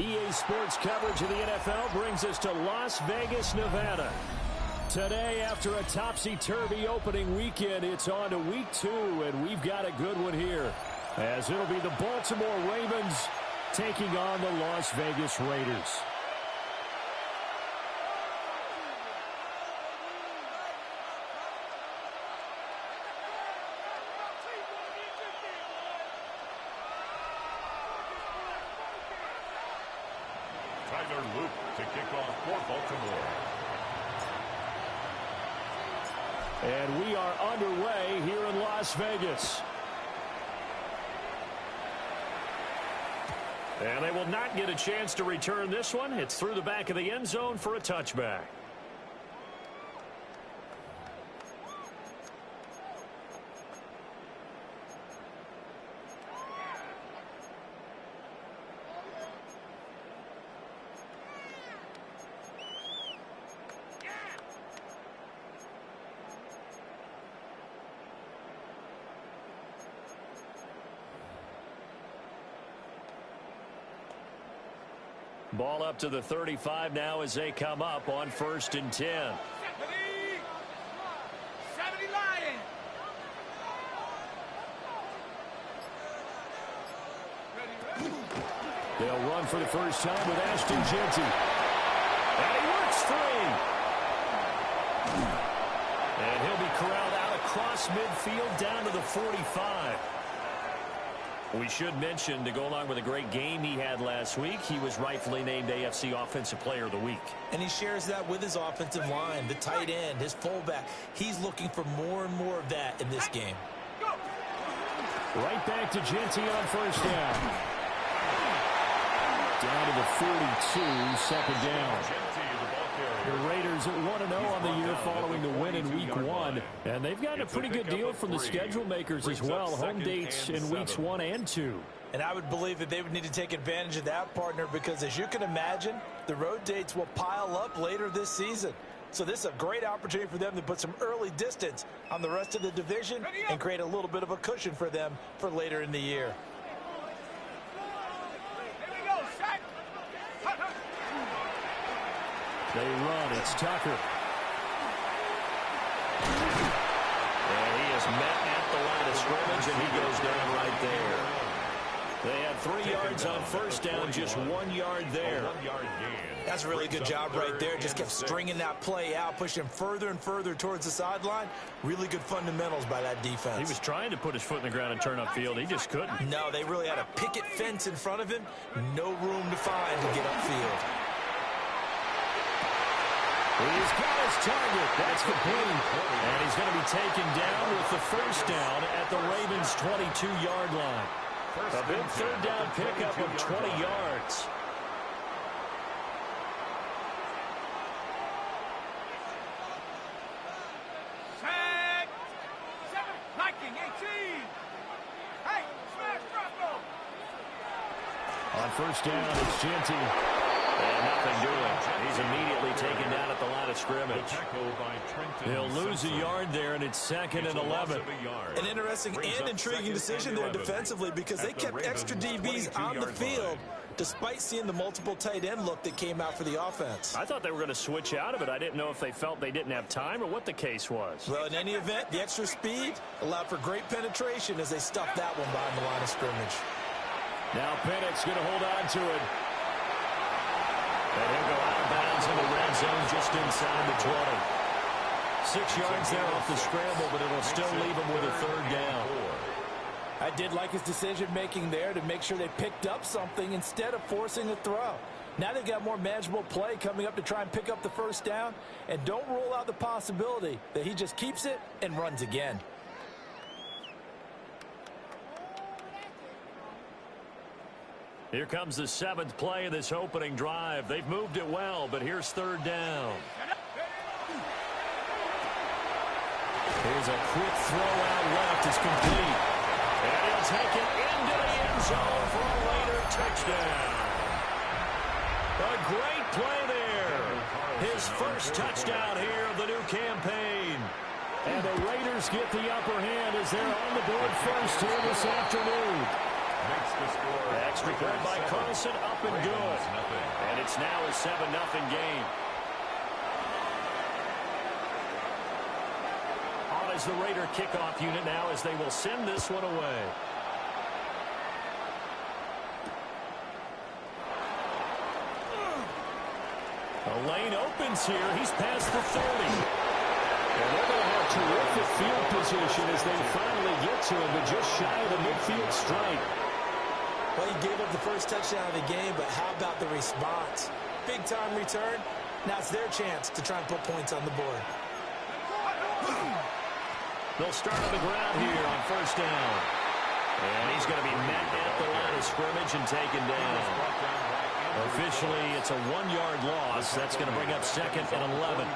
EA Sports coverage of the NFL brings us to Las Vegas, Nevada. Today, after a topsy-turvy opening weekend, it's on to week 2, and we've got a good one here, as it'll be the Baltimore Ravens taking on the Las Vegas Raiders. To kick off for Baltimore. And we are underway here in Las Vegas. And they will not get a chance to return this one. It's through the back of the end zone for a touchback. Ball up to the 35 now as they come up on 1st and 10. 70 Lions. They'll run for the first time with Ashton Jeanty. And he works free. And he'll be corralled out across midfield down to the 45. We should mention, to go along with a great game he had last week, he was rightfully named AFC Offensive Player of the Week. And he shares that with his offensive line, the tight end, his fullback. He's looking for more and more of that in this game. Right back to Jeanty on first down. Down to the 42, second down. The Raiders 1-0 on the year following the win in Week 1. And they've gotten a pretty good deal from the schedule makers as well. Home dates in Weeks 1 and 2. And I would believe that they would need to take advantage of that, partner, because as you can imagine, the road dates will pile up later this season. So this is a great opportunity for them to put some early distance on the rest of the division and create a little bit of a cushion for them for later in the year. They run. It's Tucker. And he is met at the line of scrimmage, and he goes down right there. They had 3 yards on first down, just 1 yard there. That's a really good job right there. Just kept stringing that play out, pushing further and further towards the sideline. Really good fundamentals by that defense. He was trying to put his foot in the ground and turn upfield. He just couldn't. No, they really had a picket fence in front of him. No room to find to get upfield. He's got his target. That's complete. And he's going to be taken down with the first down at the Ravens' 22-yard line. A big third down pickup of 20 yards. Sack. 7, Viking, 18. Hey, smash, drop. On first down, it's Jeanty. And nothing doing. He's immediately taken down at the line of scrimmage. He'll lose a yard there, and it's 2nd and 11. An interesting and intriguing decision there defensively, because they kept extra DBs on the field despite seeing the multiple tight end look that came out for the offense. I thought they were going to switch out of it. I didn't know if they felt they didn't have time or what the case was. Well, in any event, the extra speed allowed for great penetration as they stuffed that one behind the line of scrimmage. Now Pennick's going to hold on to it. And he'll go out of bounds in the red zone just inside the 20. 6 yards there off the scramble, but it'll still leave him with a third down. I did like his decision-making there to make sure they picked up something instead of forcing a throw. Now they've got more manageable play coming up to try and pick up the first down, and don't rule out the possibility that he just keeps it and runs again. Here comes the 7th play of this opening drive. They've moved it well, but here's third down. Here's a quick throw out left. It's complete. And he'll take it into the end zone for a Raider touchdown. A great play there. His first touchdown here of the new campaign. And the Raiders get the upper hand as they're on the board first here this afternoon. makes the score. The extra point by Carlson, up and good. And it's now a 7-0 game. On is the Raider kickoff unit now as they will send this one away. The lane opens here. He's past the 30. And they're going to have terrific field position as they finally get to him, but just shy of the midfield stripe. Well, he gave up the first touchdown of the game, but how about the response? Big-time return. Now it's their chance to try and put points on the board. They'll start on the ground here on first down. And he's going to be met at the line of scrimmage and taken down. Officially, it's a 1-yard loss. That's going to bring up 2nd and 11.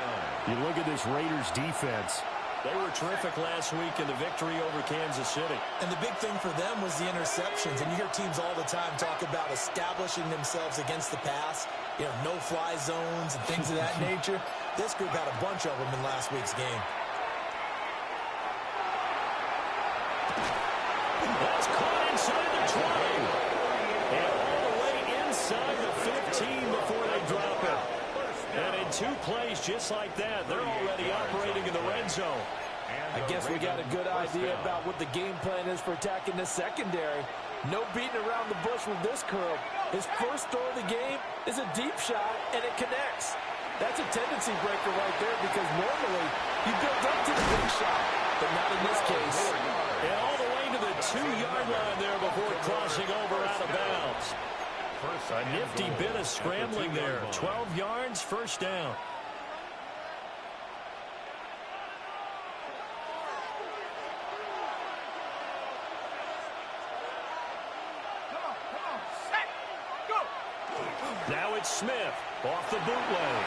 You look at this Raiders defense. They were terrific last week in the victory over Kansas City. And the big thing for them was the interceptions. And you hear teams all the time talk about establishing themselves against the pass. You know, no-fly zones and things of that nature. This group had a bunch of them in last week's game. That's caught inside the 20. And all the way inside the 15 before they drop it. And in 2 plays just like that, they're already operating in the red zone. I guess we got a good idea about what the game plan is for attacking this secondary. No beating around the bush with this curl. His first throw of the game is a deep shot, and it connects. That's a tendency breaker right there because normally you build up to the big shot, but not in this case. And all the way to the 2-yard line there before crossing over out of bounds. A nifty bit of scrambling there. 12 yards, first down. Come on, set, go! Now it's Smith off the bootleg.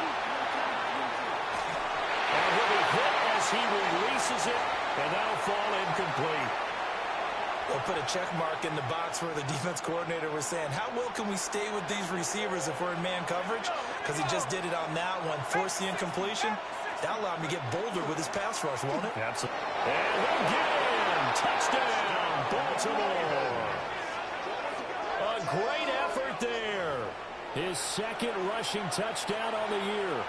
And he'll be hit as he releases it, and that'll fall incomplete. They'll put a check mark in the box where the defense coordinator was saying, how well can we stay with these receivers if we're in man coverage? Because he just did it on that one, forced the incompletion. That'll allow him to get bolder with his pass rush, won't it? Absolutely. And again, touchdown, Baltimore. A great effort there. His 2nd rushing touchdown on the year.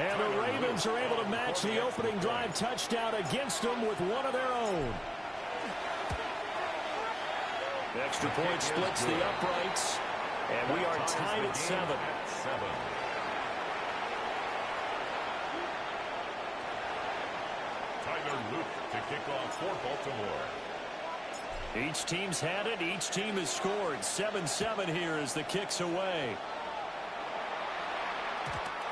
And the Ravens are able to match the opening drive touchdown against them with one of their own. Extra point splits the uprights, and we are tied at 7. Tyler Luke to kick off for Baltimore. Each team's had it. Each team has scored. 7-7 here as the kick's away.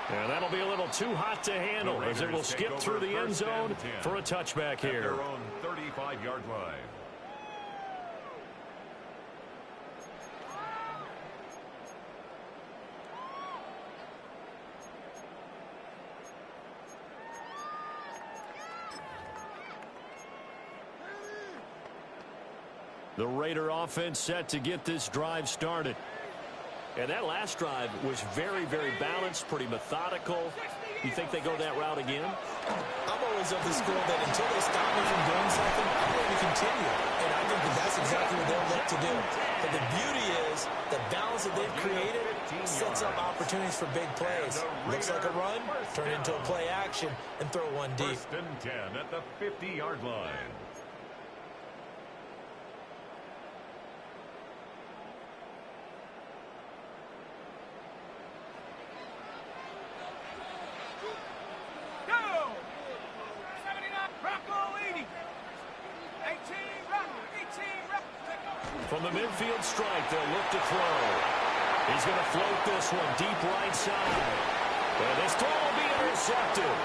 And that'll be a little too hot to handle as it will skip through the end zone for a touchback here. Their own 35-yard line. The Raider offense set to get this drive started. And that last drive was very, very balanced, pretty methodical. You think they go that route again? I'm always of the school that until they stop me from doing something, I'm going to continue. And I think that that's exactly what they'll look to do. But the beauty is the balance that they've created sets up opportunities for big plays. Looks like a run, turn into a play action, and throw one deep. 1st and 10 at the 50-yard line. From the midfield strike, they'll look to throw. He's going to float this one deep right side. And this throw will be intercepted.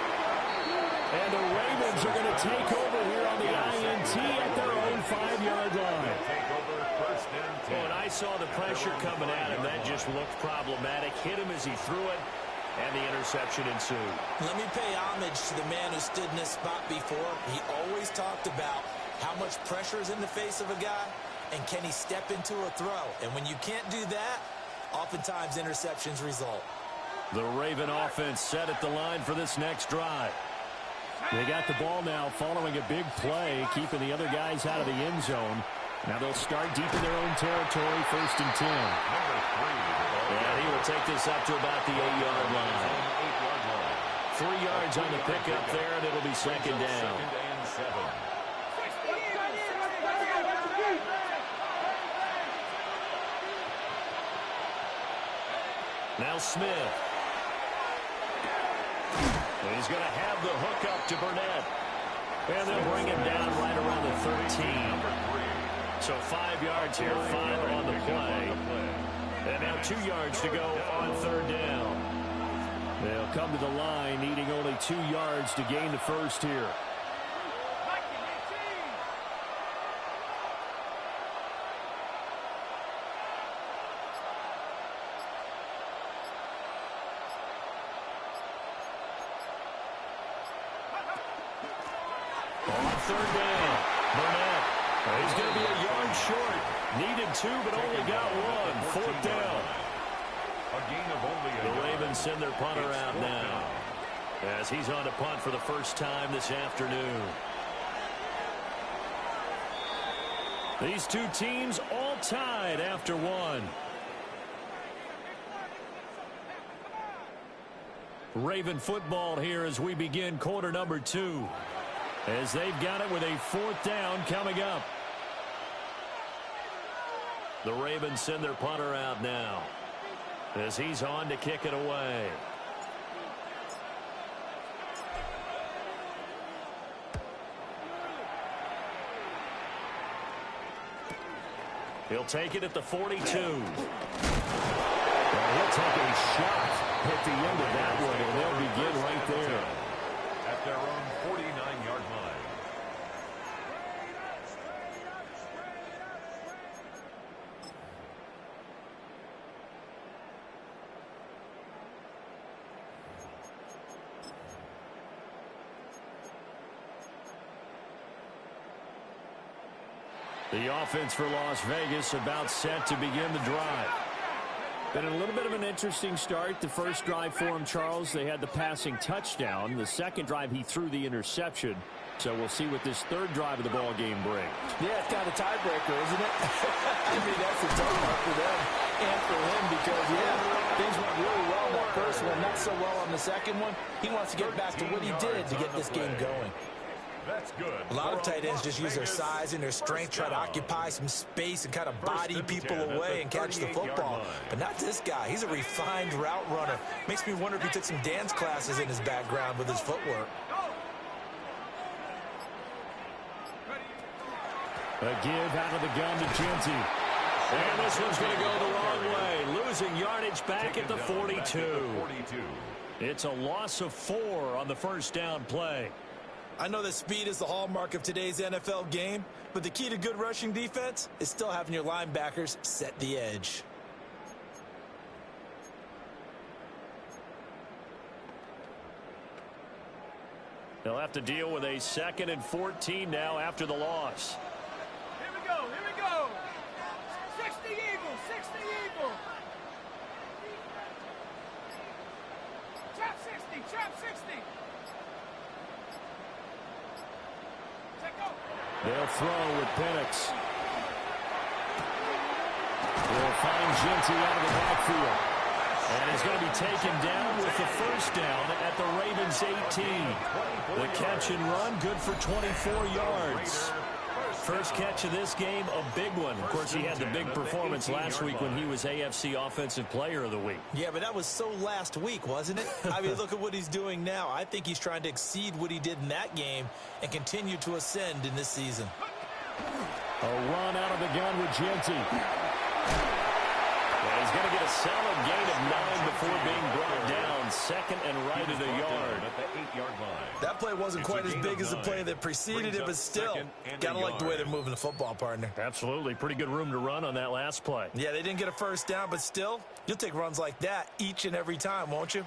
And the Ravens are going to take over here on the INT at their own 5-yard line. When I saw the pressure coming at him, that just looked problematic. Hit him as he threw it, and the interception ensued. Let me pay homage to the man who stood in this spot before. He always talked about how much pressure is in the face of a guy, and can he step into a throw? And when you can't do that, oftentimes interceptions result. The Raven offense set at the line for this next drive. They got the ball now following a big play, keeping the other guys out of the end zone. Now they'll start deep in their own territory, 1st and 10. And he will take this up to about the 8-yard line. 3 yards on the pickup there, and it'll be 2nd down. Now Smith. And he's going to have the hook up to Burnett. And they'll bring him down right around the 13. So 5 yards here, 5 on the play. And now 2 yards to go on 3rd down. They'll come to the line, needing only 2 yards to gain the first here. On 3rd down, Burnett. He's going to be a yard short. Needed 2, but only got 1. 4th down. The Ravens send their punter out now, as he's on to punt for the first time this afternoon. These two teams all tied after 1. Raven football here as we begin quarter number 2. As they've got it with a 4th down coming up. The Ravens send their punter out now, as he's on to kick it away. He'll take it at the 42. He'll take a shot at the end of that one, and they'll begin right there. At their own 49-yard line. The offense for Las Vegas about set to begin the drive. Been a little bit of an interesting start. The first drive for him, Charles, they had the passing touchdown. The second drive, he threw the interception. So we'll see what this third drive of the ball game brings. Yeah, it's kind of a tiebreaker, isn't it? I mean, that's a tough one for them and for him because, yeah, things went really well in that first one, not so well on the second one. He wants to get back to what he did to get this game going. That's good. A lot of tight ends just use their size and their strength, try to occupy some space and kind of body people away and catch the football. But not this guy. He's a refined route runner. Makes me wonder if he took some dance classes in his background with his footwork. A give out of the gun to Genty. And this one's going to go the wrong way. Losing yardage back at the 42. It's a loss of 4 on the first down play. I know that speed is the hallmark of today's NFL game, but the key to good rushing defense is still having your linebackers set the edge. They'll have to deal with a 2nd and 14 now after the loss. Here we go, here we go. 60 Eagles, 60 Eagles. Trap 60, trap 60. They'll throw with Penix. They'll find Genty out of the backfield. And he's going to be taken down with the first down at the Ravens 18. The catch and run, good for 24 yards. First catch of this game, a big one. Of course, he had the big performance last week when he was AFC Offensive Player of the Week. Yeah, but that was so last week, wasn't it? I mean, look at what he's doing now. I think he's trying to exceed what he did in that game and continue to ascend in this season. A run out of the gun with Genty. Yeah, he's going to get a solid gain of 9 before being brought down. 2nd and right at a yard. At the 8-yard line. That play wasn't quite as big as the play that preceded it, but still, got to like the way they're moving the football, partner. Absolutely. Pretty good room to run on that last play. Yeah, they didn't get a first down, but still, you'll take runs like that each and every time, won't you?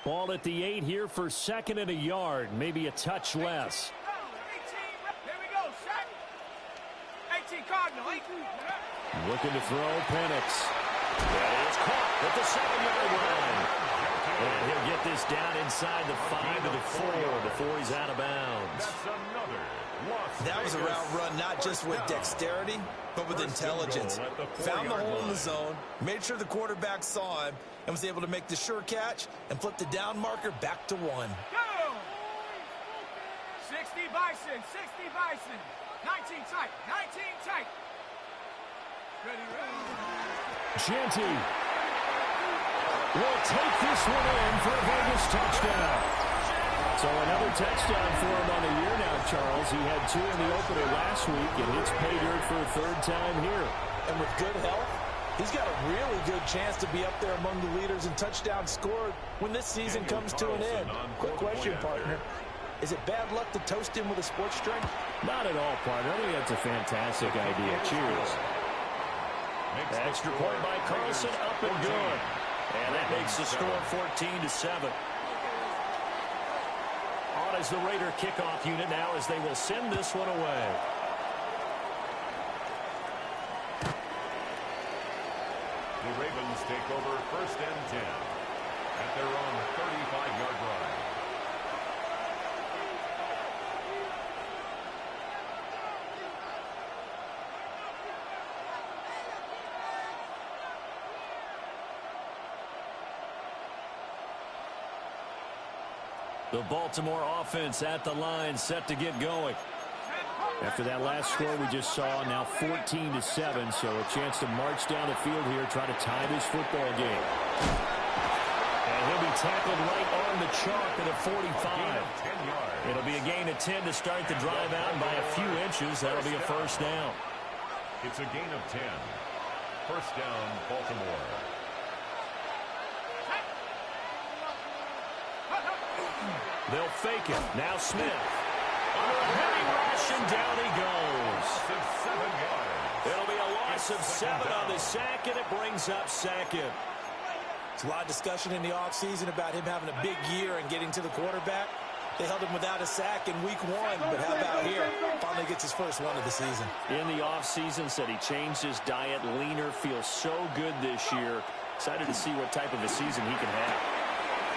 Ball at the 8 here for 2nd and a yard. Maybe a touch less. 18, here we go, set. 18 Cardinal, 18. Looking to throw, Penix. That is caught at the 7-yard line. And he'll get this down inside the 5 to the 4 before he's out of bounds. That's another loss That was a route run not just with dexterity, but with intelligence. Found the hole in the zone, made sure the quarterback saw him, and was able to make the sure catch and flip the down marker back to 1. Go! 60 Bison, 60 Bison. 19 tight, 19 tight. Ready, ready. Genty will take this one in for a Vegas touchdown. So another touchdown for him on the year now, Charles. He had 2 in the opener last week, and hits pay dirt for a 3rd time here. And with good health, he's got a really good chance to be up there among the leaders in touchdowns scored when this season comes to an end. Quick question, partner. Is it bad luck to toast him with a sports drink? Not at all, partner. I think that's a fantastic idea. Cheers. Extra point by Carlson, up and good. And that makes the score 14-7. On as the Raider kickoff unit now as they will send this one away. The Ravens take over 1st and 10 at their own 35-yard line. The Baltimore offense at the line, set to get going. After that last score we just saw, now 14-7, so a chance to march down the field here, try to tie this football game. And he'll be tackled right on the chalk at a 45. It'll be a gain of 10 to start the drive out, and by a few inches, that'll be a 1st down. It's a gain of 10. 1st down, Baltimore. They'll fake it. Now Smith. Under a heavy rush, and down he goes. It'll be a loss of 7 on the sack, and it brings up 2nd. There's a lot of discussion in the offseason about him having a big year and getting to the quarterback. They held him without a sack in week 1, but how about here? Finally gets his first one of the season. In the offseason, said he changed his diet, leaner, feels so good this year. Excited to see what type of a season he can have.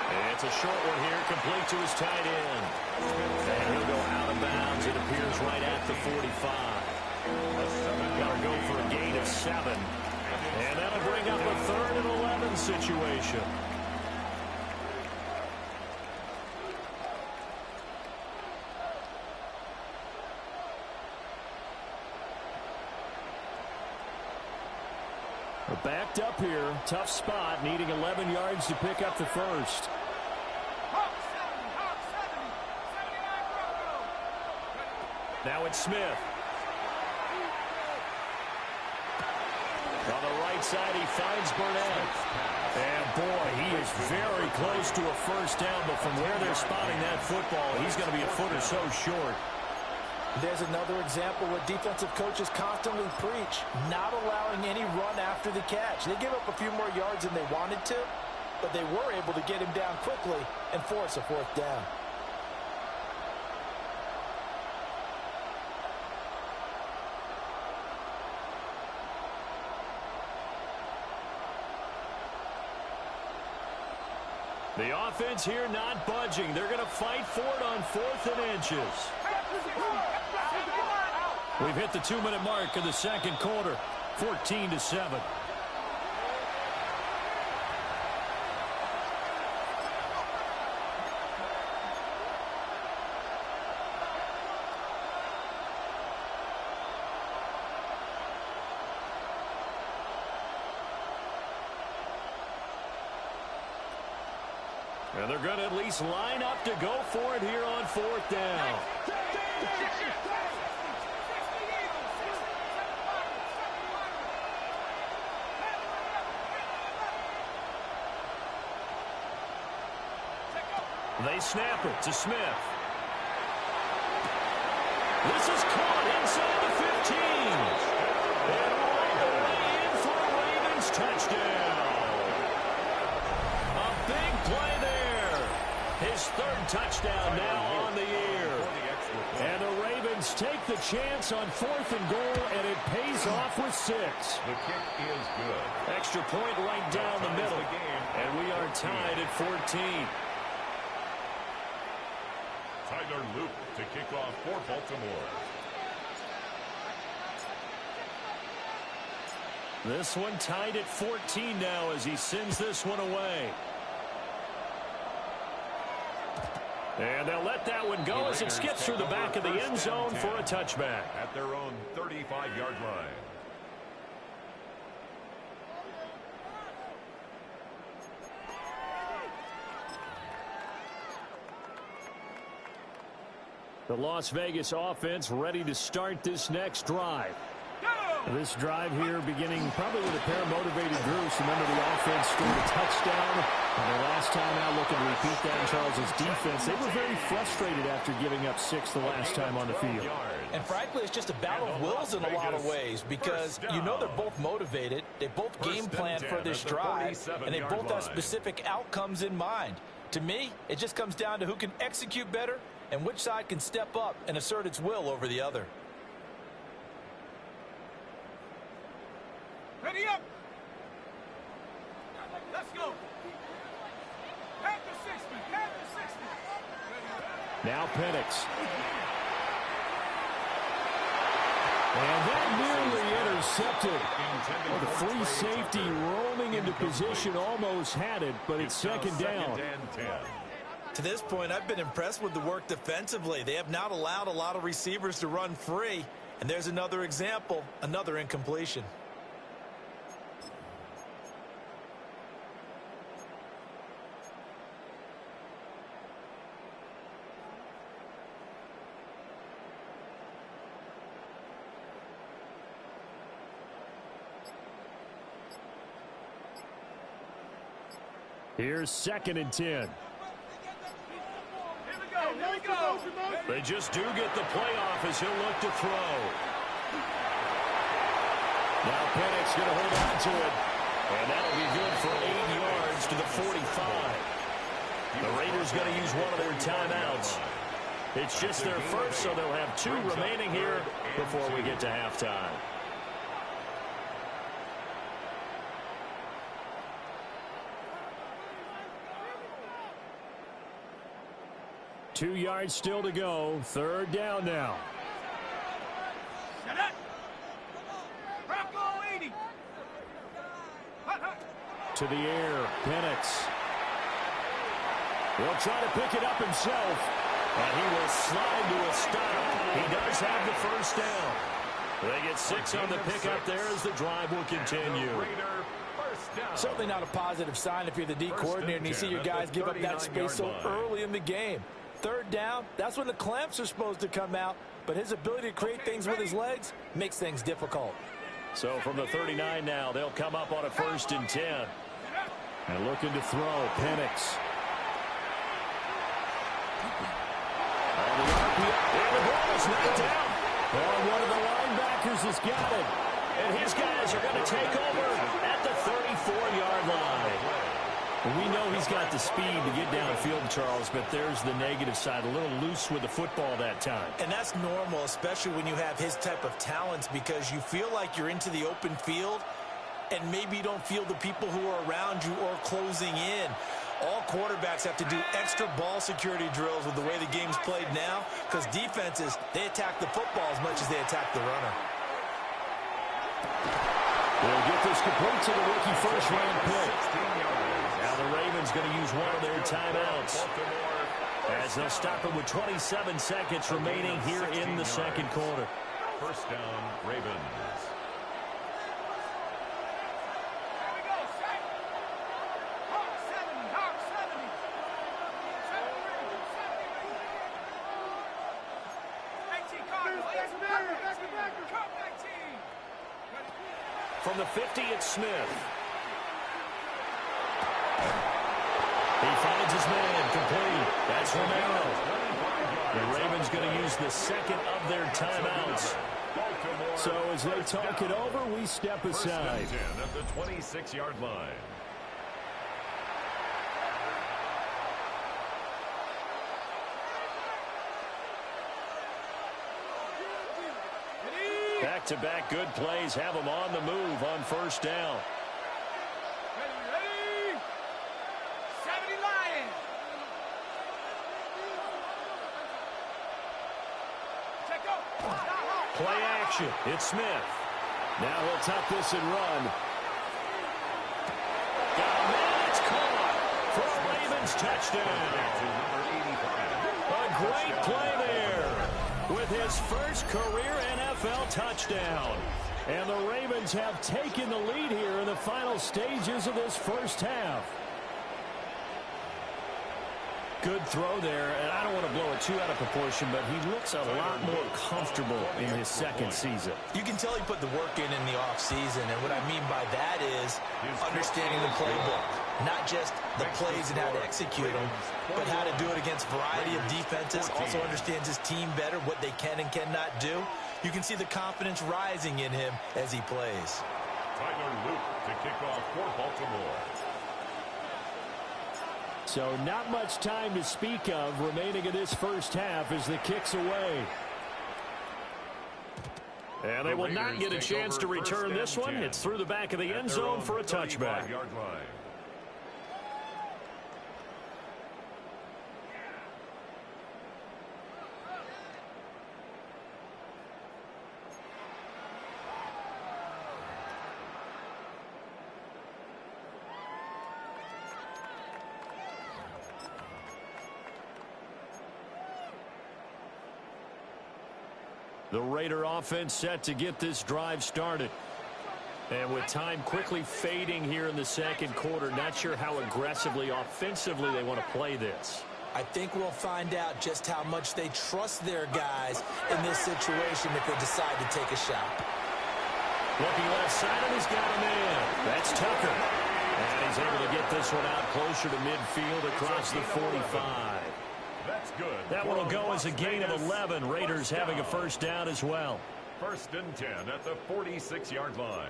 And it's a short one here, complete to his tight end. And he'll go out of bounds. It appears right at the 45. Got to go for a gain of 7. And that'll bring up a 3rd and 11 situation. We're backed up here. Tough spot, needing 11 yards to pick up the 1st. Now it's Smith. On the right side, he finds Burnett. And, boy, he is very close to a 1st down, but from where they're spotting that football, he's going to be a foot or so short. There's another example where defensive coaches constantly preach, not allowing any run after the catch. They gave up a few more yards than they wanted to, but they were able to get him down quickly and force a 4th down. The offense here not budging. They're going to fight for it on 4th and inches. We've hit the 2-minute mark of the 2nd quarter, 14-7. And they're going to at least line up to go for it here on 4th down. They snap it to Smith. This is caught inside the 15. And right away in for a Ravens touchdown. A big play there. His 3rd touchdown now on the year. And the Ravens take the chance on 4th and goal, and it pays off with 6. The kick is good. Extra point right down the middle. And we are tied at 14. Tyler Luke to kick off for Baltimore. This one tied at 14 now as he sends this one away. And they'll let that one go as it skips through the back of the end zone for a touchback. At their own 35-yard line. The Las Vegas offense ready to start this next drive. This drive here beginning probably with a pair of motivated groups. Remember, the offense scored a touchdown. And their last time out looking to repeat that in Charles's defense. They were very frustrated after giving up 6 the last time on the field. And frankly, it's just a battle of wills in a lot of ways because you know they're both motivated. They both game plan for this drive, and they both have specific outcomes in mind. To me, it just comes down to who can execute better and which side can step up and assert its will over the other. Ready up. Let's go. Back to 60. Back to 60. Now Penix. And that nearly intercepted. Well, the free safety roaming into position almost had it, but it's second down. To this point, I've been impressed with the work defensively. They have not allowed a lot of receivers to run free. And there's another example, another incompletion. Here's 2nd and 10. Here we go. They just do get the playoff as he'll look to throw. Now Penix going to hold on to it. And that'll be good for 8 yards to the 45. The Raiders going to use one of their timeouts. It's just their first, so they'll have 2 remaining here before we get to halftime. Two yards still to go. 3rd down now. Shut up. Bronco 80. To the air. Penix. He'll try to pick it up himself. And he will slide to a stop. He does have the first down. They get 6 on the pickup there as the drive will continue. Certainly not a positive sign if you're the D coordinator and you see your guys give up that space so early in the game. 3rd down, that's when the clamps are supposed to come out, but his ability to create things with his legs makes things difficult. So from the 39 now, they'll come up on a 1st and 10. And looking to throw, Penix. And the ball is knocked out. Oh, one of the linebackers has got it. And his guys are going to take over at the 34-yard line. We know he's got the speed to get downfield, Charles, but there's the negative side. A little loose with the football that time. And that's normal, especially when you have his type of talents, because you feel like you're into the open field and maybe you don't feel the people who are around you or closing in. All quarterbacks have to do extra ball security drills with the way the game's played now, because defenses, they attack the football as much as they attack the runner. They'll get this complete to the rookie first-round pick. Now the Ravens going to use one of their timeouts as they'll stop it with 27 seconds remaining here in the 2nd quarter. First down, Ravens. Here we go. Set. Hawk 70. Hawk 70. 18 Cardinals. Come 19. From the 50, it's Smith. He finds his man complete. That's Romero. The Ravens going to use the 2nd of their timeouts. So as they talk it over, we step aside. First and 10 at the 26-yard line. Back-to-back good plays have them on the move on 1st down. Ready. 70 Lions. Check out. Play action. It's Smith. Now he'll tuck this and run. Got a man, it's caught for a Ravens touchdown. A great play there with his first career NFL touchdown. And the Ravens have taken the lead here in the final stages of this first half. Good throw there, and I don't want to blow it too out of proportion, but he looks a lot more comfortable in his second season. You can tell he put the work in the offseason, and what I mean by that is understanding the playbook. Not just the plays and how to execute them, but how to do it against a variety of defenses. Also understands his team better, what they can and cannot do. You can see the confidence rising in him as he plays. Tyler Luke to kick off for Baltimore. So not much time to speak of remaining in this first half as the kick's away. And they will not get a chance to return this one. It's through the back of the end zone for a touchback. The Raider offense set to get this drive started. And with time quickly fading here in the second quarter, not sure how aggressively, offensively they want to play this. I think we'll find out just how much they trust their guys in this situation if they decide to take a shot. Looking left side, and he's got a man. That's Tucker. And he's able to get this one out closer to midfield across the 45. That's good. That one will go as a gain of 11. Raiders having a first down as well. First and 10 at the 46-yard line.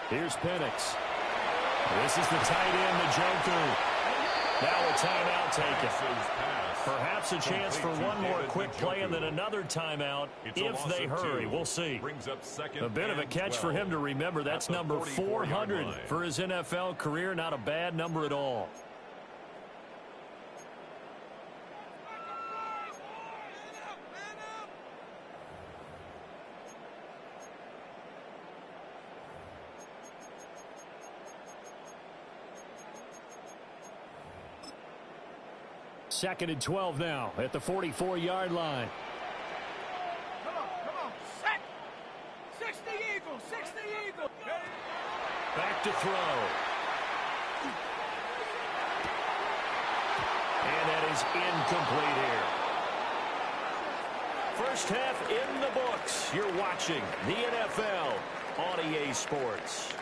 Here's Penix. This is the tight end, Njoku. Now a timeout taken. Perhaps a chance for one more quick play and then another timeout if they hurry. We'll see. A bit of a catch for him to remember. That's number 400 for his NFL career. Not a bad number at all. Second and 12 now at the 44-yard line. Come on, set. 60 Eagles, 60 Eagles. Back to throw. And that is incomplete here. First half in the books. You're watching the NFL on EA Sports.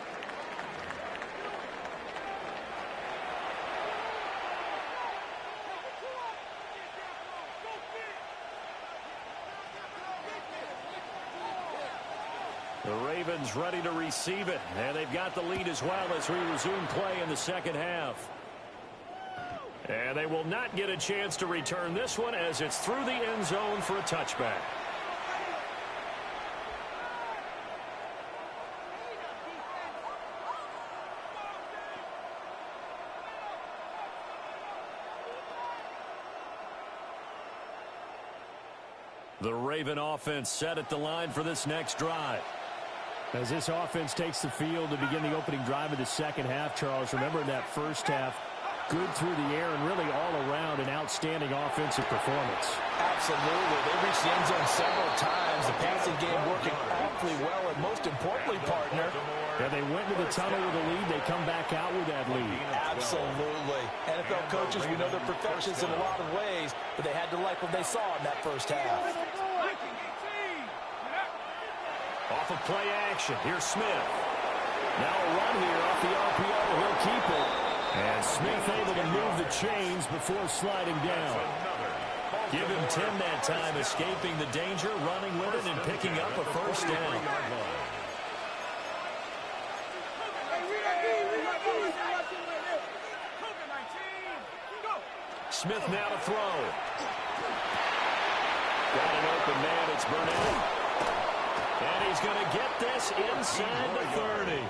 The Ravens ready to receive it, and they've got the lead as well as we resume play in the second half. And they will not get a chance to return this one as it's through the end zone for a touchback. The Raven offense set at the line for this next drive. As this offense takes the field to begin the opening drive of the second half, Charles, remember in that first half, good through the air and really all around an outstanding offensive performance. Absolutely. They reached the end zone several times. The passing game working awfully well, and most importantly, partner, and they went to the tunnel with a lead. They come back out with that lead. Absolutely. NFL coaches, we know they're perfectionists in a lot of ways, but they had to like what they saw in that first half. Off of play action, here's Smith. Now a run here off the RPO. He'll keep it. And Smith able to move the chains before sliding down. Give him 10 that time, escaping the danger, running with it, and picking up a first down. Smith now to throw. Got an open man, it's Burnett. And he he's going to get this inside the 30.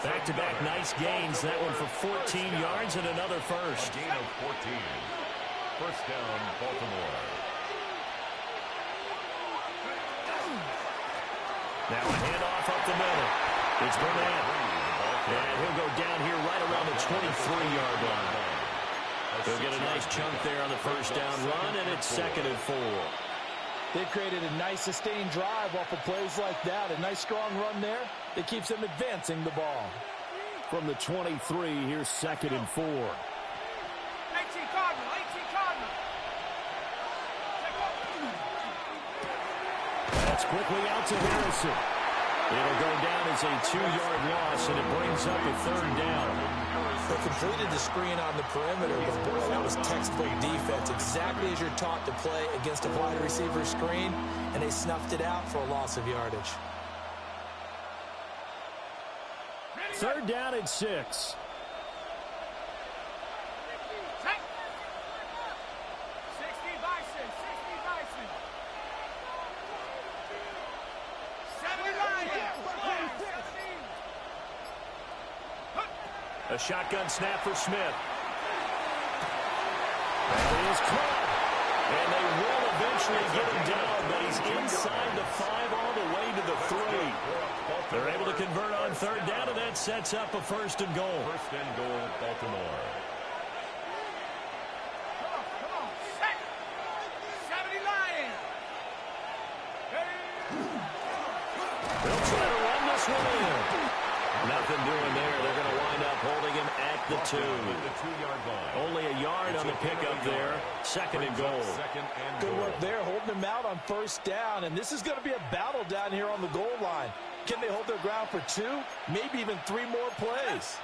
Back-to-back nice gains. That one for 14 yards and another first. A gain of 14. First down, Baltimore. Now a handoff up the middle. It's Burnett. And he'll go down here right around the 23-yard line. He'll get a nice chunk there on the first down run, and it's 2nd and 4. They created a nice sustained drive off of plays like that. A nice strong run there that keeps them advancing the ball. From the 23, here's 2nd and 4. 18 Cardinal, 18 Cardinal. That's quickly out to Harrison. It'll go down as a 2-yard loss, and it brings up a 3rd down. They completed the screen on the perimeter, but boy, that was textbook defense. Exactly as you're taught to play against a wide receiver screen, and they snuffed it out for a loss of yardage. 3rd down and 6. 60 Bison, 60 Bison. 70 Lions. A shotgun snap for Smith. That is caught. And they will eventually get him down, but he's inside the 5 all the way to the 3. They're able to convert on 3rd down, and that sets up a 1st and goal. 1st and goal, Baltimore. Come on, set. 70 Lions. They'll try to run this one in. Nothing doing there. They're going to wind up holding him at the 2. The 2-yard line. Only a yard on the pickup there. 2nd and goal. Good work there, holding him out on 1st down, and this is going to be a battle down here on the goal line. Can they hold their ground for 2, maybe even 3 more plays?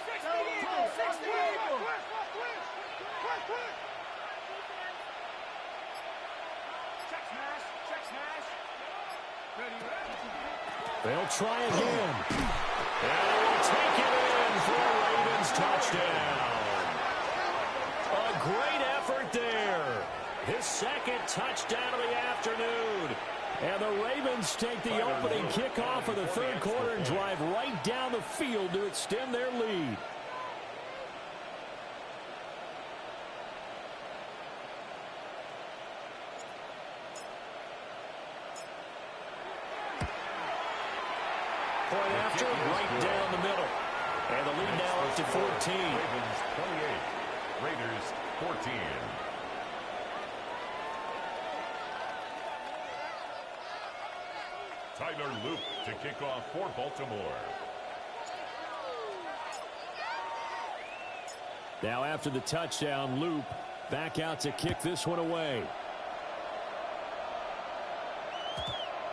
60 Eagles, 60 Eagles. Check smash, check smash. Ready. They'll try again. And they'll take it in for a Ravens touchdown. A great effort there. His 2nd touchdown of the afternoon. And the Ravens take the opening kickoff of the 3rd quarter and drive right down the field to extend their lead. Point after, right down the middle. And the lead now up to 14. Ravens 28. Raiders 14. Tyler Luke to kick off for Baltimore. Now after the touchdown, Loop back out to kick this one away.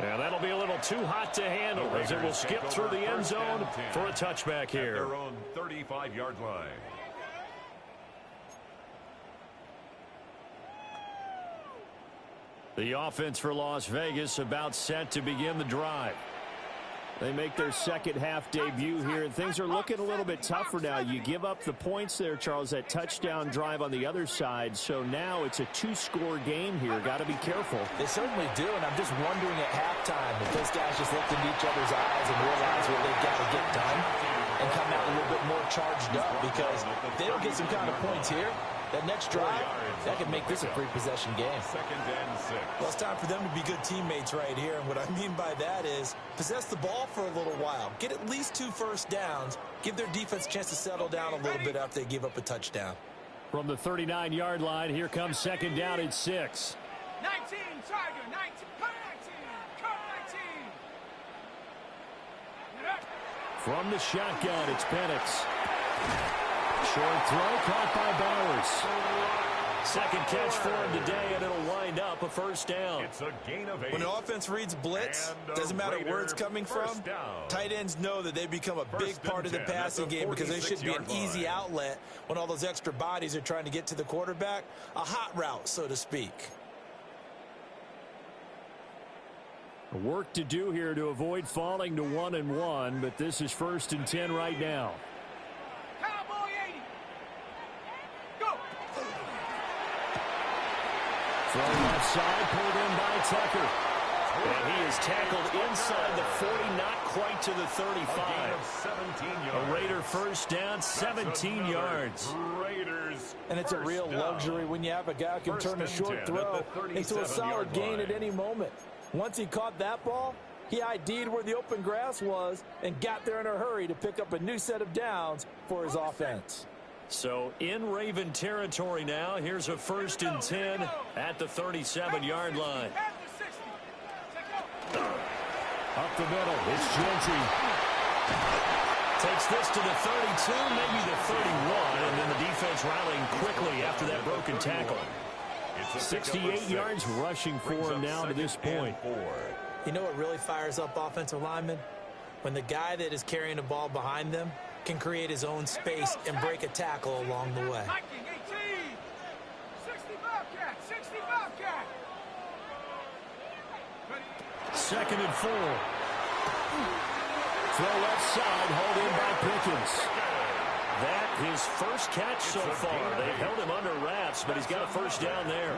And that'll be a little too hot to handle as it will skip through the end zone for a touchback here. At their own 35-yard line. The offense for Las Vegas about set to begin the drive. They make their 2nd half debut here, and things are looking a little bit tougher now. You give up the points there, Charles, that touchdown drive on the other side. So now it's a 2-score game here. Got to be careful. They certainly do, and I'm just wondering at halftime if those guys just looked into each other's eyes and realize what they've got to get done and come out a little bit more charged up, because if they don't get some kind of points here, that next drive, that could make this a 3-possession game. 2nd and 6. Well, it's time for them to be good teammates right here, and what I mean by that is possess the ball for a little while, get at least 2 first downs, give their defense a chance to settle down a little bit after they give up a touchdown. From the 39-yard line, here comes 2nd down and 6. 19, Tiger, 19, cut 19, cut 19. From the shotgun, it's Penix. Short throw caught by Bowers. 2nd catch for him today, and it'll wind up a 1st down. It's a gain of 8. When an offense reads blitz, doesn't matter where it's coming from, tight ends know that they become a big part of the passing game, because they should be an easy outlet when all those extra bodies are trying to get to the quarterback. A hot route, so to speak. Work to do here to avoid falling to 1-1, but this is 1st and 10 right now. Cowboy 80. Go. Throw left side, pulled in by Tucker. And he is tackled inside the 40, not quite to the 35. A Raider first down, 17 yards. Raiders. And it's a real luxury when you have a guy who can turn a short throw into a solid gain at any moment. Once he caught that ball, he ID'd where the open grass was and got there in a hurry to pick up a new set of downs for his offense. So in Raven territory now, here's a 1st and 10 at the 37-yard line. Up the middle, it's Genty. Takes this to the 32, maybe the 31, and then the defense rallying quickly after that broken tackle. 68 yards rushing for him now to this point. You know what really fires up offensive linemen? When the guy that is carrying the ball behind them can create his own space and break a tackle along the way. 2nd and 4. Throw left side, hauled in by Pickens. That his first catch so far. They've held him under wraps, but he's got a first down there.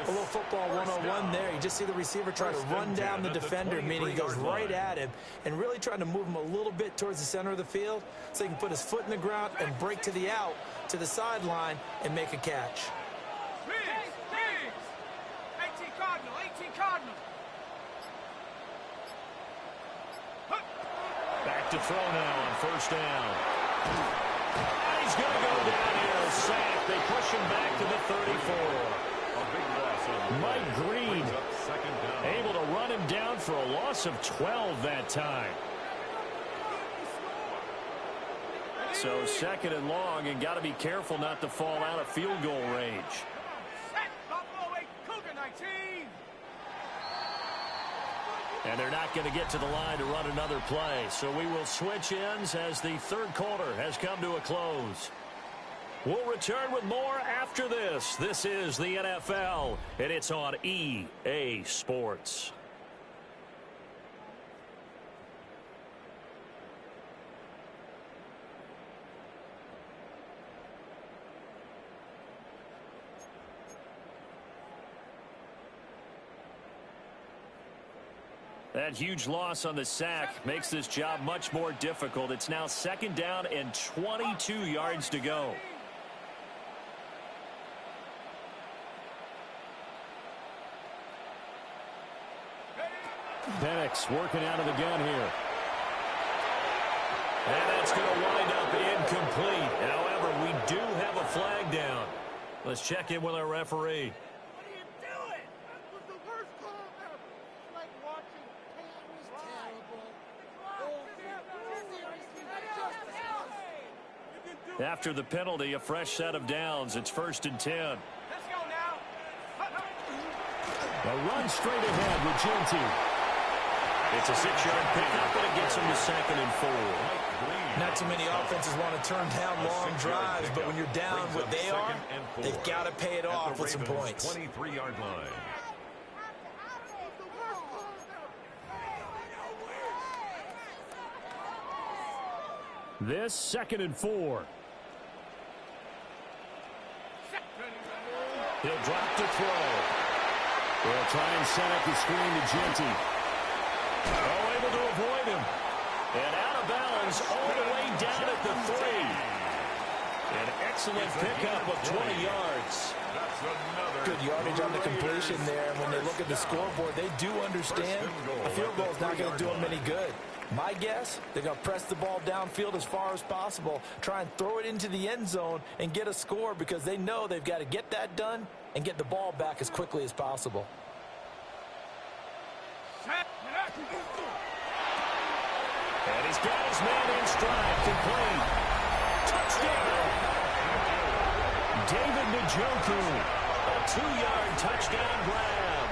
A little football 101 there. You just see the receiver try to run down the defender, meaning he goes right at him, and really trying to move him a little bit towards the center of the field so he can put his foot in the ground and break to the out, to the sideline, and make a catch. 18 Cardinal. Back to throw now on first down. And he's going to go down here, sack. They push him back to the 34. Mike Green able to run him down for a loss of 12 that time. So 2nd and long, and got to be careful not to fall out of field goal range. And they're not going to get to the line to run another play. So we will switch ends as the 3rd quarter has come to a close. We'll return with more after this. This is the NFL, and it's on EA Sports. That huge loss on the sack makes this job much more difficult. It's now 2nd down and 22 yards to go. Penix working out of the gun here. And that's going to wind up incomplete. However, we do have a flag down. Let's check in with our referee. After the penalty, a fresh set of downs. It's 1st and 10. Let's go now. A run straight ahead with Genty. It's a 6-yard pickup, but it gets him to 2nd and 4. Not too many offenses want to turn down long drives, but when you're down what they are, they've got to pay it off with some points. 23-yard line. This 2nd and 4. He'll drop to throw. They'll try and set up the screen to Genty. Oh, able to avoid him. And out of bounds all the way down at the 3. An excellent pickup of 20 yards. Good yardage on the completion there. And when they look at the scoreboard, they do understand a field goal is not going to do them any good. My guess, they're going to press the ball downfield as far as possible, try and throw it into the end zone and get a score because they know they've got to get that done and get the ball back as quickly as possible. And he's got his man in stride, complete. Touchdown. David Njoku, a 2-yard touchdown grab.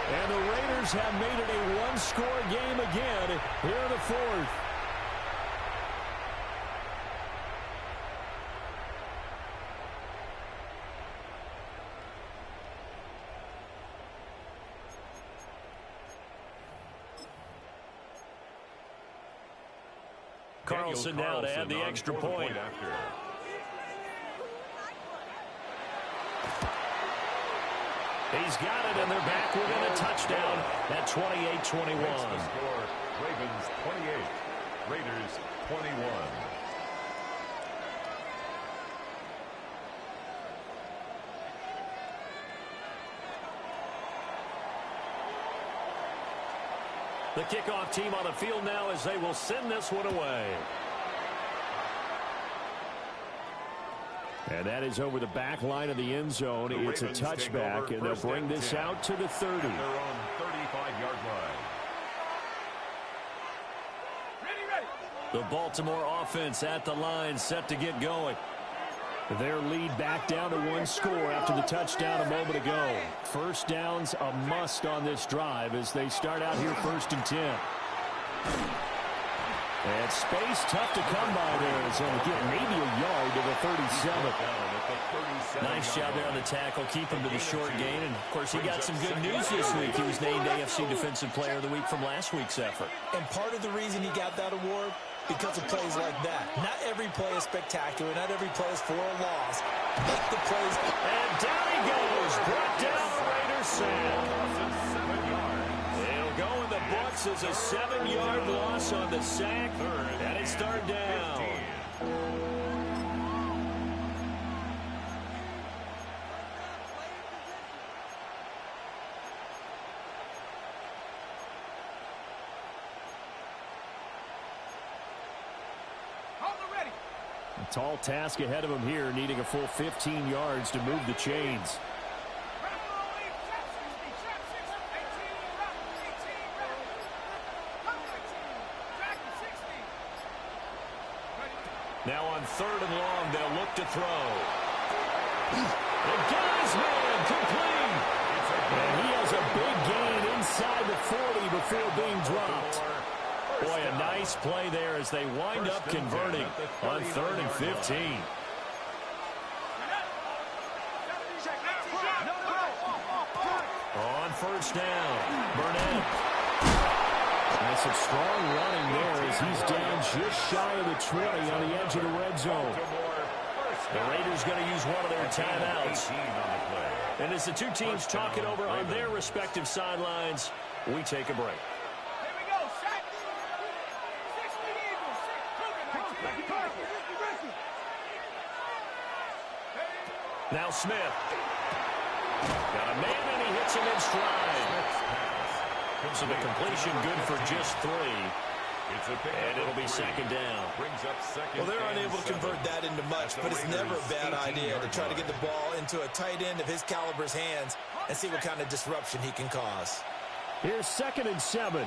And the Raiders have made it a one-score game again here in the 4th. Carlson now to add the extra point. He's got it, and they're back within a touchdown at 28-21. Makes the score Ravens 28, Raiders 21. The kickoff team on the field now as they will send this one away. And that is over the back line of the end zone. It's a touchback, and they'll bring this out to the 30. At their own 35-yard line. The Baltimore offense at the line, set to get going. Their lead back down to one score after the touchdown a moment ago. First down's a must on this drive as they start out here 1st and 10. And space tough to come by there as they'll get maybe a yard to the 37. Nice job there on the tackle, keep him to the short gain. And, of course, he got some good news this week. He was named AFC Defensive Player of the Week from last week's effort. And part of the reason he got that award, because of plays like that. Not every play is spectacular. Not every play is for a loss. Make the plays. And down he goes. Brought down the Raiders sack. It'll go in the books as a 7-yard loss on the sack. And it's third down. A tall task ahead of him here, needing a full 15 yards to move the chains. Now on 3rd and long, they'll look to throw. And Guy's man complete. And he has a big gain inside the 40 before being dropped. Boy, a nice play there as they wind up converting on 3rd and 15. On 1st down, Burnett. That's some strong running there as he's down just shy of the 20 on the edge of the red zone. The Raiders going to use one of their timeouts. And as the two teams talk it over on their respective sidelines, we take a break. Now Smith. Got a man, and he hits him in stride. So the completion good for just 3. And it'll be 2nd down. Well, they're unable to convert that into much, but it's never a bad idea to try to get the ball into a tight end of his caliber's hands and see what kind of disruption he can cause. Here's 2nd and 7.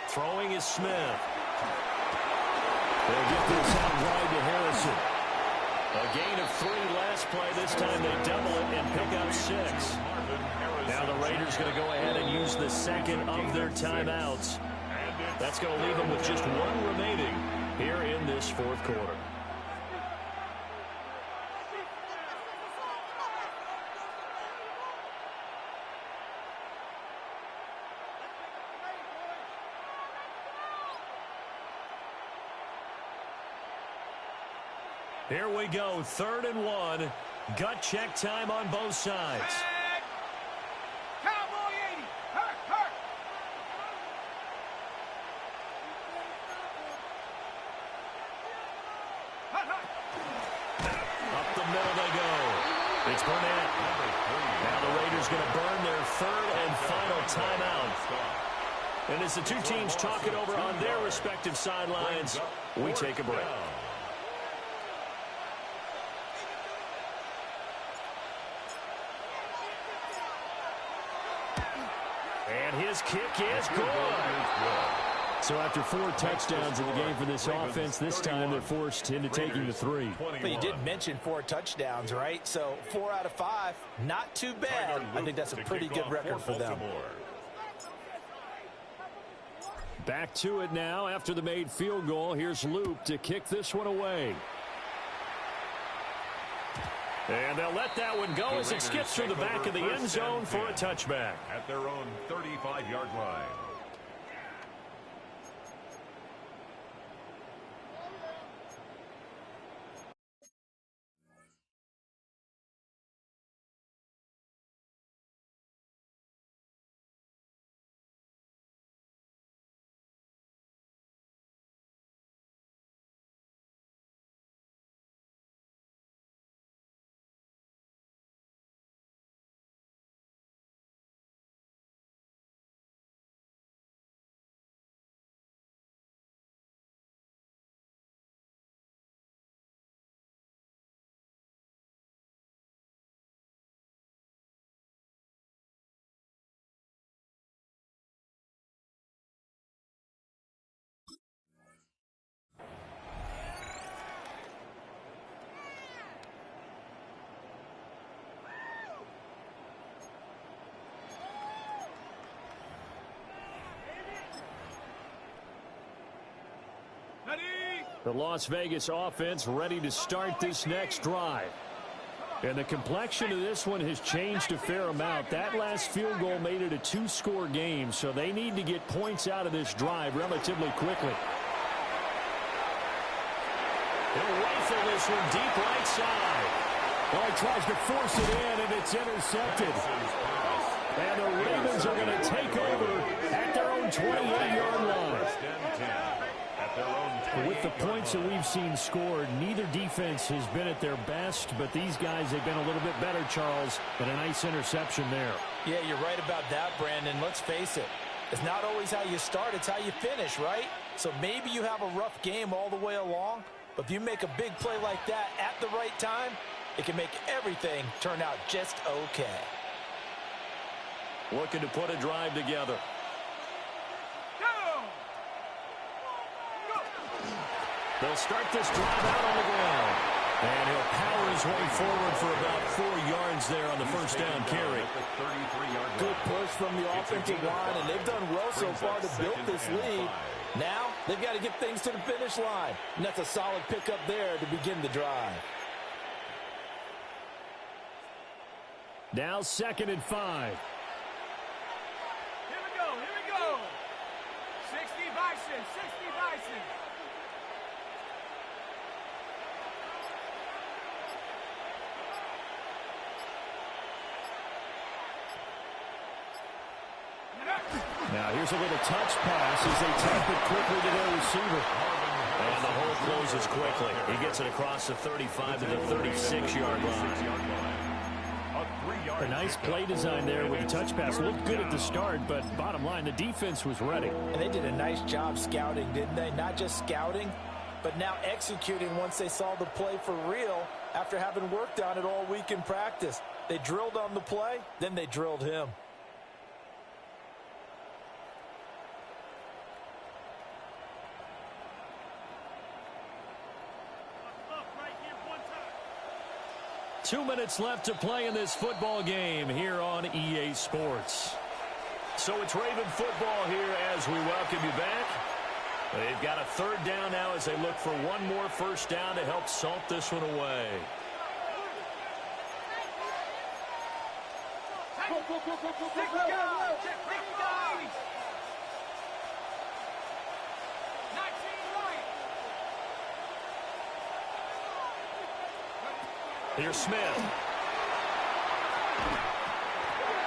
Throwing is Smith. They'll get this out wide to Harrison. A gain of 3 last play. This time they double it and pick up 6. Now the Raiders going to go ahead and use the 2nd of their timeouts. That's going to leave them with just 1 remaining here in this 4th quarter. Here we go, 3rd and 1. Gut check time on both sides. Cowboy 80. Hurt, hurt. Up the middle they go. It's Burnett. Now the Raiders going to burn their 3rd and final timeout. And as the two teams talk it over on their respective sidelines, we take a break. And his kick is good. So after 4 touchdowns in the game for this offense, this time they're forced into taking the 3. But you did mention 4 touchdowns, right? So 4 out of 5, not too bad. I think that's a pretty good record for them. Back to it now after the made field goal. Here's Luke to kick this one away. And they'll let that one go as it skips through the back of the end zone for a touchback. At their own 35-yard line. The Las Vegas offense ready to start this next drive. And the complexion of this one has changed a fair amount. That last field goal made it a two-score game, so they need to get points out of this drive relatively quickly. He'll rifle this one deep right side. Well, he tries to force it in, and it's intercepted. And the Ravens are going to take over at their own 28-yard line. With the points that we've seen scored, neither defense has been at their best, but these guys have been a little bit better, Charles, but a nice interception there. Yeah, you're right about that, Brandon. Let's face it. It's not always how you start, it's how you finish, right? So maybe you have a rough game all the way along, but if you make a big play like that at the right time, it can make everything turn out just okay. Looking to put a drive together. They'll start this drive out on the ground. And he'll power his way forward for about 4 yards there on the first down carry. Good push from the offensive line, and they've done well so far to build this lead. Now, they've got to get things to the finish line. And that's a solid pickup there to begin the drive. Now 2nd and 5. Here we go. 60 Bison, 60 Bison. Now here's a little touch pass as they tap it quickly to their receiver. And the hole closes quickly. He gets it across the 35 to the 36-yard line. A nice play design there with the touch pass. Looked good at the start, but bottom line, the defense was ready. And they did a nice job scouting, didn't they? Not just scouting, but now executing once they saw the play for real after having worked on it all week in practice. They drilled on the play, then they drilled him. Two minutes left to play in this football game here on EA Sports. So it's Raven football here as we welcome you back. They've got a 3rd down now as they look for one more first down to help salt this one away. Here's Smith.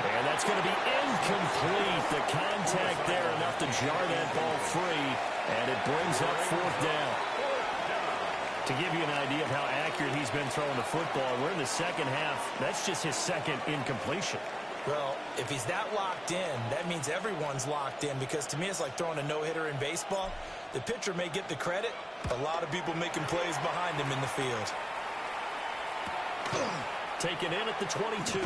And that's going to be incomplete. The contact there enough to jar that ball free. And it brings up 4th down. To give you an idea of how accurate he's been throwing the football, we're in the second half. That's just his 2nd incompletion. Well, if he's that locked in, that means everyone's locked in, because to me it's like throwing a no-hitter in baseball. The pitcher may get the credit. A lot of people making plays behind him in the field. Taken in at the 22. A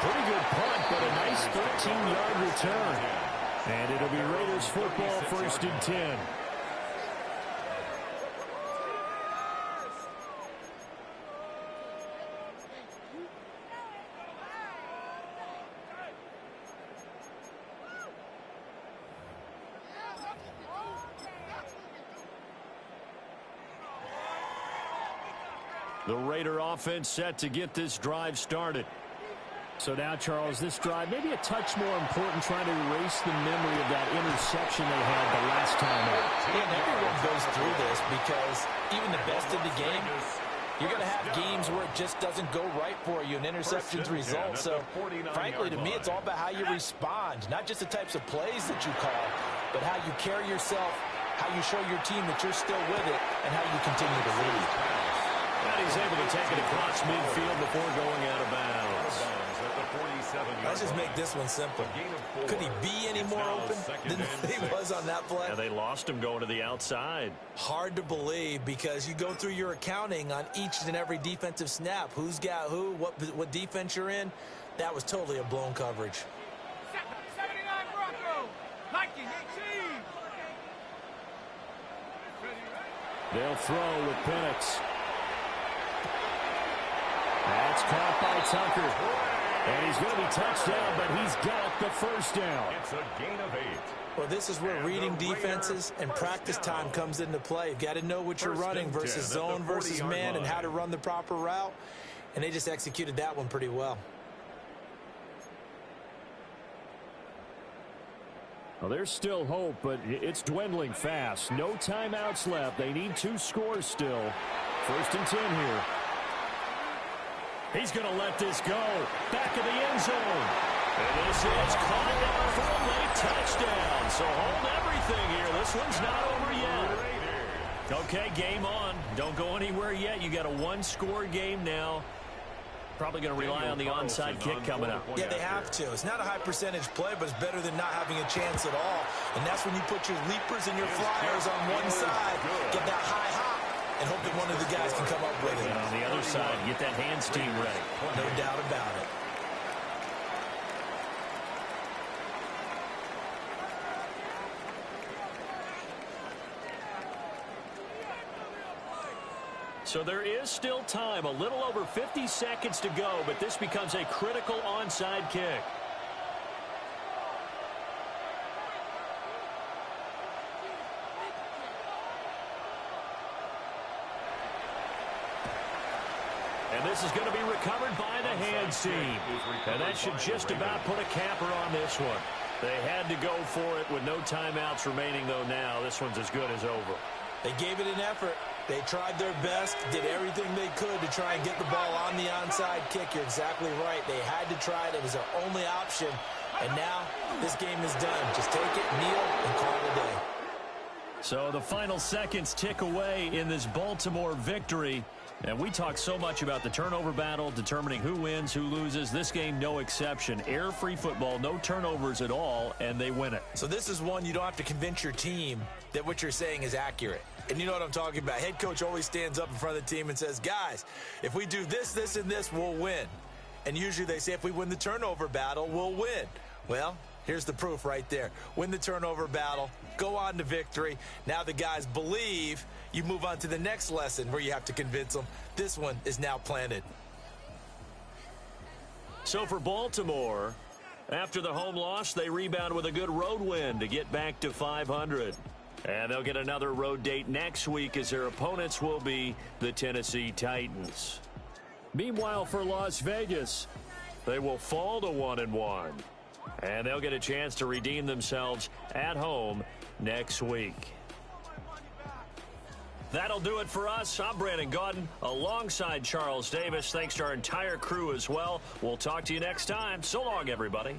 pretty good punt, but a nice 13-yard return. And it'll be Raiders football, 1st and 10. The Raider offense set to get this drive started. So now, Charles, this drive maybe a touch more important, trying to erase the memory of that interception they had the last time out. And everyone goes through this, because even the best in the game, you're going to have games where it just doesn't go right for you, and interceptions result. So, frankly, to me, it's all about how you respond, not just the types of plays that you call, but how you carry yourself, how you show your team that you're still with it, and how you continue to lead. And he's able to take it across midfield before going out of bounds. Let's just make this one simple. Could he be any more open than he was on that play? And they lost him going to the outside. Hard to believe, because you go through your accounting on each and every defensive snap. Who's got who, what defense you're in. That was totally a blown coverage. 79 Bronco. Liking 18. They'll throw with Penix. That's caught by Tucker. And he's going to be touched down, but he's got the first down. It's a gain of 8. Well, this is where reading defenses and practice time comes into play. You've got to know what you're running versus zone versus man and how to run the proper route. And they just executed that one pretty well. Well, there's still hope, but it's dwindling fast. No timeouts left. They need 2 scores still. 1st and 10 here. He's going to let this go. Back of the end zone. And this is caught down for a late touchdown. So hold everything here. This one's not over yet. Okay, game on. Don't go anywhere yet. You got a 1-score game now. Probably going to rely on the onside kick coming up. Yeah, they have to. It's not a high percentage play, but it's better than not having a chance at all. And that's when you put your leapers and your flyers on one side, get that high hop, and hope that one of the guys can come up with it. And on the other side, get that hands team ready. No doubt about it. So there is still time, a little over 50 seconds to go, but this becomes a critical onside kick. And this is going to be recovered by the hands team. And that should just about put a capper on this one. They had to go for it with no timeouts remaining, though now. This one's as good as over. They gave it an effort. They tried their best, did everything they could to try and get the ball on the onside kick. You're exactly right. They had to try it. It was their only option. And now this game is done. Just take it, kneel, and call it a day. So the final seconds tick away in this Baltimore victory. And we talk so much about the turnover battle, determining who wins, who loses. This game, no exception. Air-free football, no turnovers at all, and they win it. So this is one you don't have to convince your team that what you're saying is accurate. And you know what I'm talking about. Head coach always stands up in front of the team and says, guys, if we do this, this, and this, we'll win. And usually they say if we win the turnover battle, we'll win. Well, here's the proof right there. Win the turnover battle, go on to victory. Now the guys believe. You move on to the next lesson where you have to convince them. This one is now planted. So for Baltimore, after the home loss, they rebound with a good road win to get back to 500. And they'll get another road date next week as their opponents will be the Tennessee Titans. Meanwhile, for Las Vegas, they will fall to 1-1. And they'll get a chance to redeem themselves at home next week. That'll do it for us. I'm Brandon Gaudin alongside Charles Davis. Thanks to our entire crew as well. We'll talk to you next time. So long, everybody.